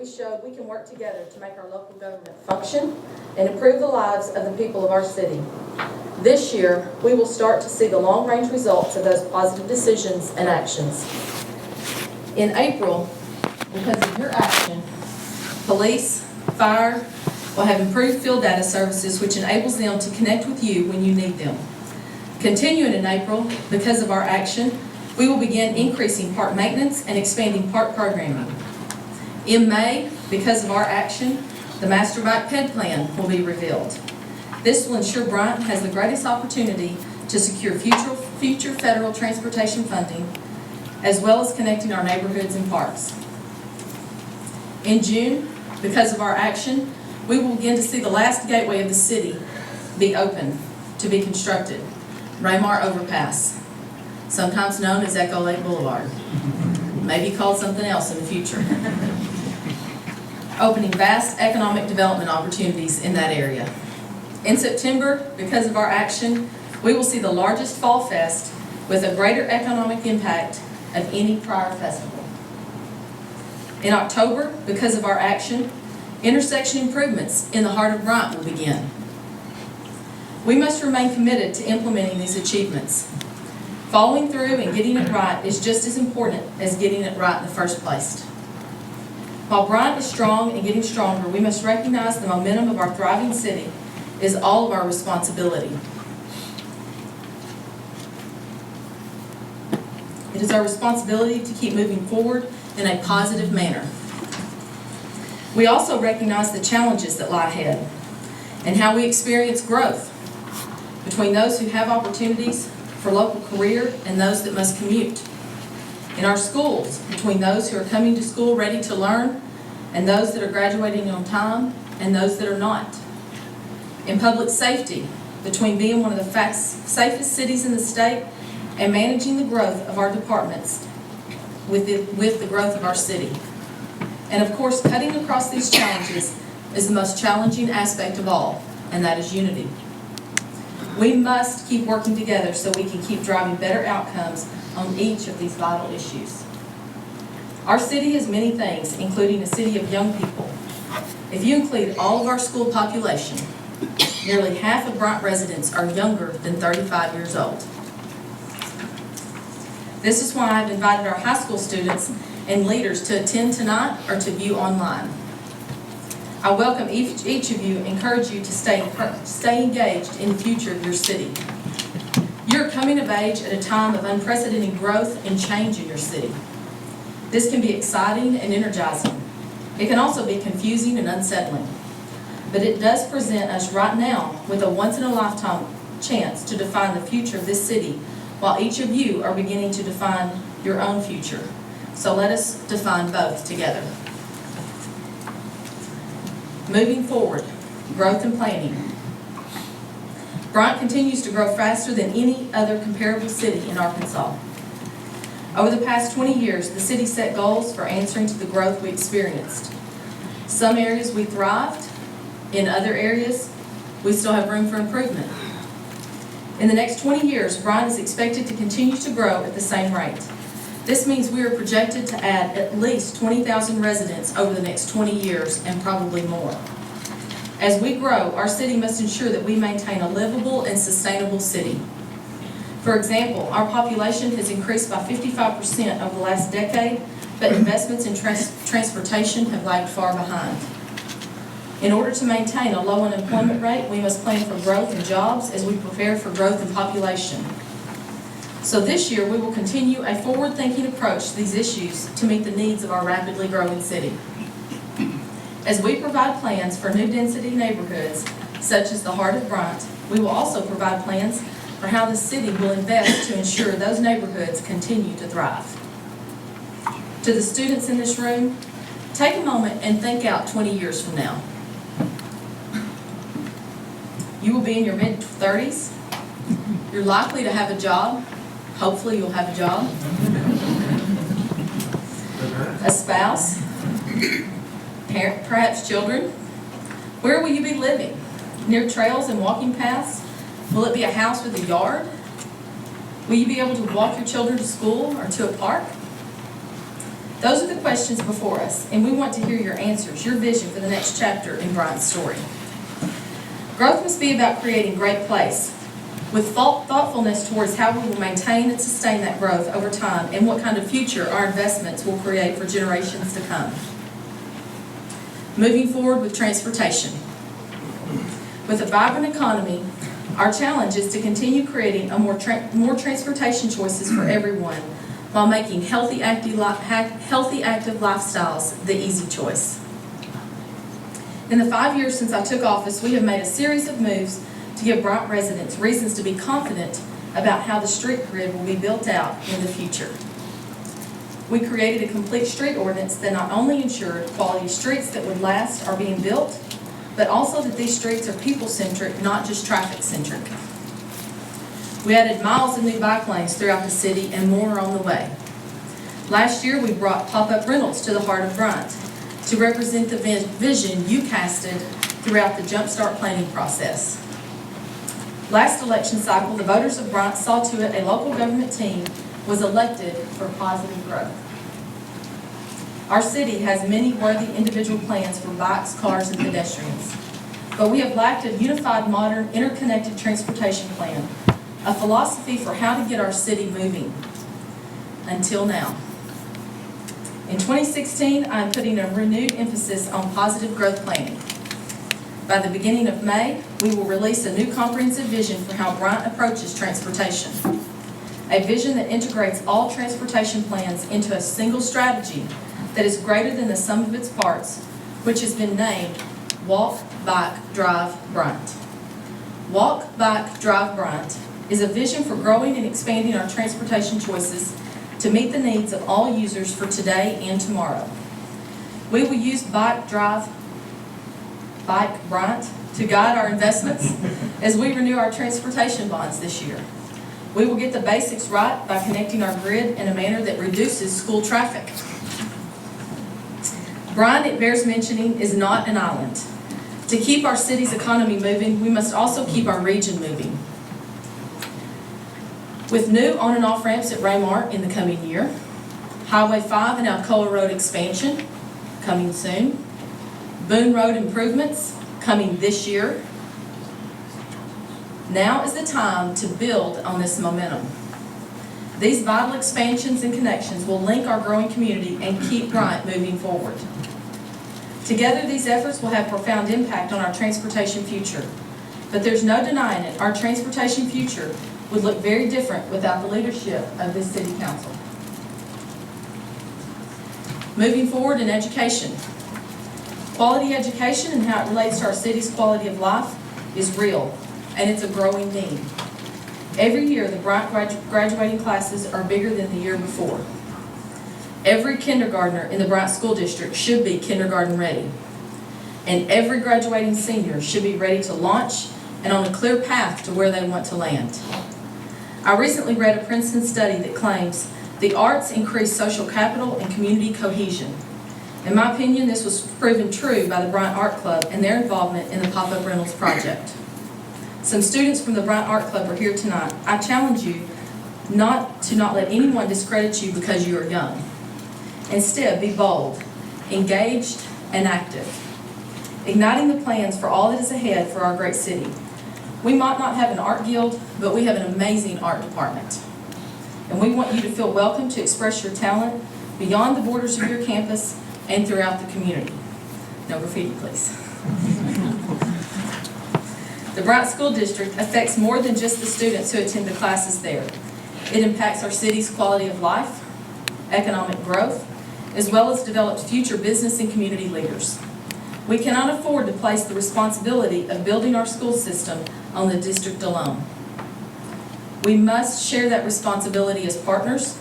we showed we can work together to make our local government function and improve the lives of the people of our city. This year, we will start to see the long-range results of those positive decisions and actions. In April, because of your action, police, fire will have improved field data services which enables them to connect with you when you need them. Continuing in April, because of our action, we will begin increasing park maintenance and expanding park programming. In May, because of our action, the Master Bike Ped Plan will be revealed. This will ensure Bryant has the greatest opportunity to secure future federal transportation funding, as well as connecting our neighborhoods and parks. In June, because of our action, we will begin to see the last gateway of the city be open to be constructed, Raymar Overpass, sometimes known as Echo Lake Boulevard, maybe called something else in the future. Opening vast economic development opportunities in that area. In September, because of our action, we will see the largest Fall Fest with a greater economic impact of any prior festival. In October, because of our action, intersection improvements in the heart of Bryant will begin. We must remain committed to implementing these achievements. Following through and getting it right is just as important as getting it right in the first place. While Bryant is strong and getting stronger, we must recognize the momentum of our thriving city is all of our responsibility. It is our responsibility to keep moving forward in a positive manner. We also recognize the challenges that lie ahead and how we experience growth between those who have opportunities for local career and those that must commute. In our schools, between those who are coming to school ready to learn and those that are graduating on time and those that are not. In public safety, between being one of the safest cities in the state and managing the growth of our departments with the growth of our city. And of course, cutting across these challenges is the most challenging aspect of all, and that is unity. We must keep working together so we can keep driving better outcomes on each of these vital issues. Our city is many things, including a city of young people. If you include all of our school population, nearly half of Bryant residents are younger than 35 years old. This is why I've invited our high school students and leaders to attend tonight or to view online. I welcome each of you and encourage you to stay engaged in the future of your city. You're coming of age at a time of unprecedented growth and change in your city. This can be exciting and energizing. It can also be confusing and unsettling. But it does present us right now with a once-in-a-lifetime chance to define the future of this city, while each of you are beginning to define your own future. So let us define both together. Moving forward, growth and planning. Bryant continues to grow faster than any other comparable city in Arkansas. Over the past 20 years, the city set goals for answering to the growth we experienced. Some areas we thrived. In other areas, we still have room for improvement. In the next 20 years, Bryant is expected to continue to grow at the same rate. This means we are projected to add at least 20,000 residents over the next 20 years and probably more. As we grow, our city must ensure that we maintain a livable and sustainable city. For example, our population has increased by 55% over the last decade, but investments in transportation have lagged far behind. In order to maintain a low unemployment rate, we must plan for growth in jobs as we prepare for growth in population. So this year, we will continue a forward-thinking approach to these issues to meet the needs of our rapidly growing city. As we provide plans for new density neighborhoods, such as the heart of Bryant, we will also provide plans for how the city will invest to ensure those neighborhoods continue to thrive. To the students in this room, take a moment and think out 20 years from now. You will be in your mid-30s. You're likely to have a job. Hopefully you'll have a job. A spouse. Perhaps children. Where will you be living? Near trails and walking paths? Will it be a house with a yard? Will you be able to walk your children to school or to a park? Those are the questions before us, and we want to hear your answers, your vision for the next chapter in Bryant's story. Growth must be about creating a great place, with thoughtfulness towards how we will maintain and sustain that growth over time and what kind of future our investments will create for generations to come. Moving forward with transportation. With a vibrant economy, our challenge is to continue creating more transportation choices for everyone while making healthy, active lifestyles the easy choice. In the 5 years since I took office, we have made a series of moves to give Bryant residents reasons to be confident about how the street grid will be built out in the future. We created a complete street ordinance that not only ensured quality streets that would last are being built, but also that these streets are people-centric, not just traffic-centric. We added miles of new bike lanes throughout the city and more are on the way. Last year, we brought pop-up rentals to the heart of Bryant to represent the vision you casted throughout the Jumpstart planning process. Last election cycle, the voters of Bryant saw to it a local government team was elected for positive growth. Our city has many worthy individual plans for bikes, cars, and pedestrians, but we have lacked a unified, modern, interconnected transportation plan, a philosophy for how to get our city moving. Until now. In 2016, I am putting a renewed emphasis on positive growth planning. By the beginning of May, we will release a new comprehensive vision for how Bryant approaches transportation. A vision that integrates all transportation plans into a single strategy that is greater than the sum of its parts, which has been named Walk, Bike, Drive, Bryant. Walk, Bike, Drive, Bryant is a vision for growing and expanding our transportation choices to meet the needs of all users for today and tomorrow. We will use Bike, Bryant to guide our investments as we renew our transportation bonds this year. We will get the basics right by connecting our grid in a manner that reduces school traffic. Bryant, it bears mentioning, is not an island. To keep our city's economy moving, we must also keep our region moving. With new on and off ramps at Raymart in the coming year, Highway 5 and Alcoa Road expansion coming soon, Boone Road improvements coming this year. Now is the time to build on this momentum. These vital expansions and connections will link our growing community and keep Bryant moving forward. Together, these efforts will have profound impact on our transportation future. But there's no denying it, our transportation future would look very different without the leadership of this City Council. Moving forward in education. Quality education and how it relates to our city's quality of life is real, and it's a growing need. Every year, the Bryant graduating classes are bigger than the year before. Every kindergartner in the Bryant School District should be kindergarten ready. And every graduating senior should be ready to launch and on a clear path to where they want to land. I recently read a Princeton study that claims the arts increase social capital and community cohesion. In my opinion, this was proven true by the Bryant Art Club and their involvement in the Pop-Up Rentals project. Some students from the Bryant Art Club are here tonight. I challenge you not to let anyone discredit you because you are young. Instead, be bold, engaged, and active, igniting the plans for all that is ahead for our great city. We might not have an art guild, but we have an amazing art department. And we want you to feel welcome to express your talent beyond the borders of your campus and throughout the community. No graffiti, please. The Bryant School District affects more than just the students who attend the classes there. It impacts our city's quality of life, economic growth, as well as develops future business and community leaders. We cannot afford to place the responsibility of building our school system on the district alone. We must share that responsibility as partners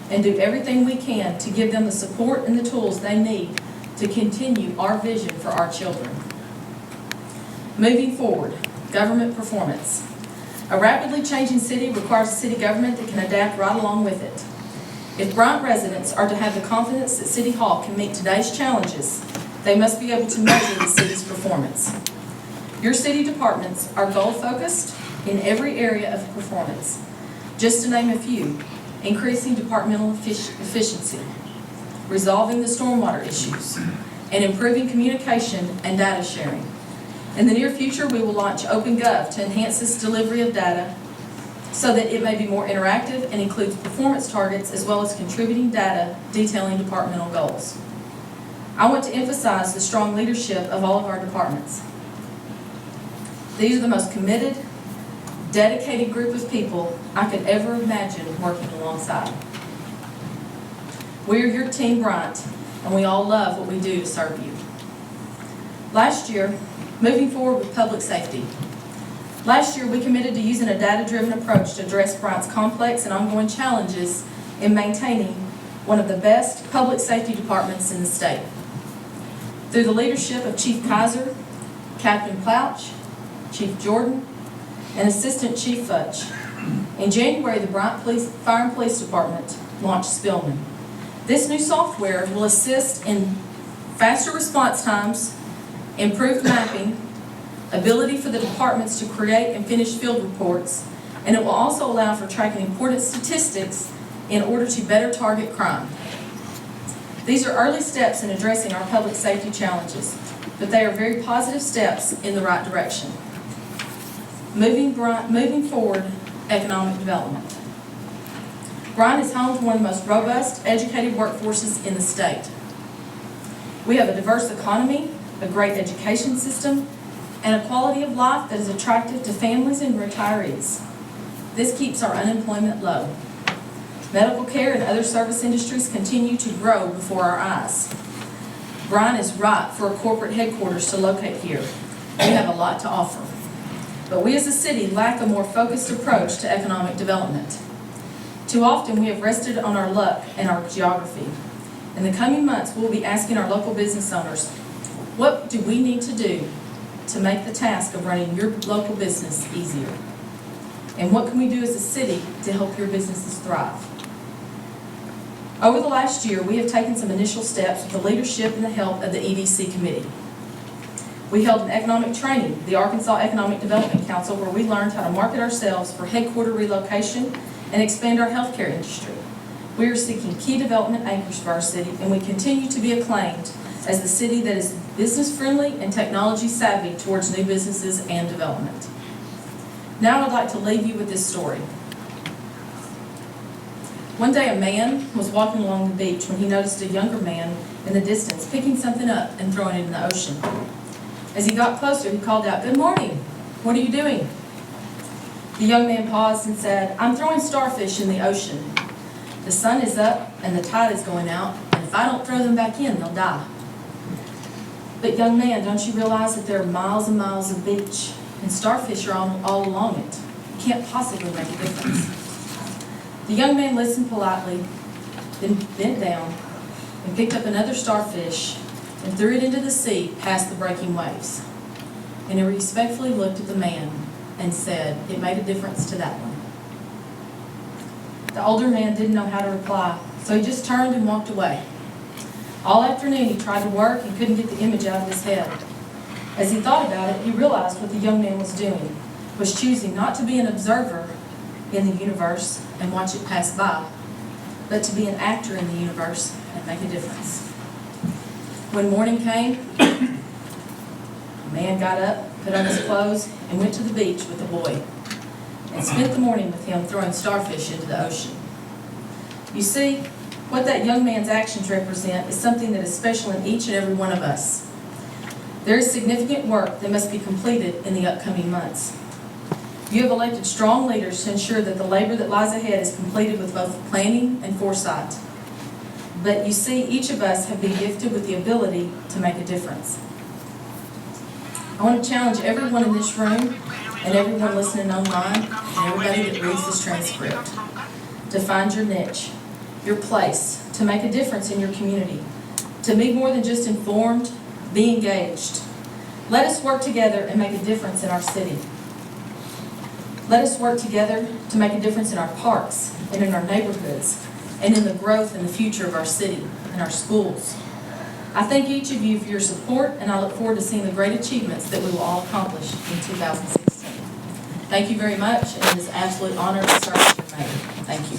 and do everything we can to give them the support and the tools they need to continue our vision for our children. Moving forward, government performance. A rapidly changing city requires a city government that can adapt right along with it. If Bryant residents are to have the confidence that City Hall can meet today's challenges, they must be able to measure the city's performance. Your city departments are goal-focused in every area of performance. Just to name a few, increasing departmental efficiency, resolving the stormwater issues, and improving communication and data sharing. In the near future, we will launch OpenGov to enhance this delivery of data so that it may be more interactive and includes performance targets as well as contributing data detailing departmental goals. I want to emphasize the strong leadership of all of our departments. These are the most committed, dedicated group of people I could ever imagine working alongside. We are your Team Bryant, and we all love what we do to serve you. Last year, moving forward with public safety. Last year, we committed to using a data-driven approach to address Bryant's complex and ongoing challenges in maintaining one of the best public safety departments in the state. Through the leadership of Chief Kaiser, Captain Plouch, Chief Jordan, and Assistant Chief Futch, in January, the Bryant Fire and Police Department launched Spillman. This new software will assist in faster response times, improved mapping, ability for the departments to create and finish field reports, and it will also allow for tracking important statistics in order to better target crime. These are early steps in addressing our public safety challenges, but they are very positive steps in the right direction. Moving forward, economic development. Bryant is home to one of the most robust, educated workforces in the state. We have a diverse economy, a great education system, and a quality of life that is attractive to families and retirees. This keeps our unemployment low. Medical care and other service industries continue to grow before our eyes. Bryant is ripe for a corporate headquarters to locate here. We have a lot to offer. But we as a city lack a more focused approach to economic development. Too often we have rested on our luck and our geography. In the coming months, we'll be asking our local business owners, what do we need to do to make the task of running your local business easier? And what can we do as a city to help your businesses thrive? Over the last year, we have taken some initial steps with the leadership and the help of the EDC committee. We held an economic training, the Arkansas Economic Development Council, where we learned how to market ourselves for headquarter relocation and expand our healthcare industry. We are seeking key development anchors for our city, and we continue to be acclaimed as the city that is business-friendly and technology-savvy towards new businesses and development. Now I'd like to leave you with this story. One day a man was walking along the beach when he noticed a younger man in the distance picking something up and throwing it in the ocean. As he got closer, he called out, "Good morning. What are you doing?" The young man paused and said, "I'm throwing starfish in the ocean. The sun is up and the tide is going out, and if I don't throw them back in, they'll die." "But young man, don't you realize that there are miles and miles of beach, and starfish are all along it? You can't possibly make a difference." The young man listened politely, then bent down and picked up another starfish and threw it into the sea past the breaking waves. And he respectfully looked at the man and said, "It made a difference to that one." The older man didn't know how to reply, so he just turned and walked away. All afternoon he tried to work and couldn't get the image out of his head. As he thought about it, he realized what the young man was doing, was choosing not to be an observer in the universe and watch it pass by, but to be an actor in the universe and make a difference. When morning came, the man got up, put on his clothes, and went to the beach with the boy, and spent the morning with him throwing starfish into the ocean. You see, what that young man's actions represent is something that is special in each and every one of us. There is significant work that must be completed in the upcoming months. You have elected strong leaders to ensure that the labor that lies ahead is completed with both planning and foresight. But you see, each of us have been gifted with the ability to make a difference. I want to challenge everyone in this room and everyone listening online and everybody that reads this transcript to find your niche, your place, to make a difference in your community, to be more than just informed, be engaged. Let us work together and make a difference in our city. Let us work together to make a difference in our parks and in our neighborhoods and in the growth and the future of our city and our schools. I thank each of you for your support, and I look forward to seeing the great achievements that we will all accomplish in 2016. Thank you very much, and it is an absolute honor to serve as your mayor. Thank you.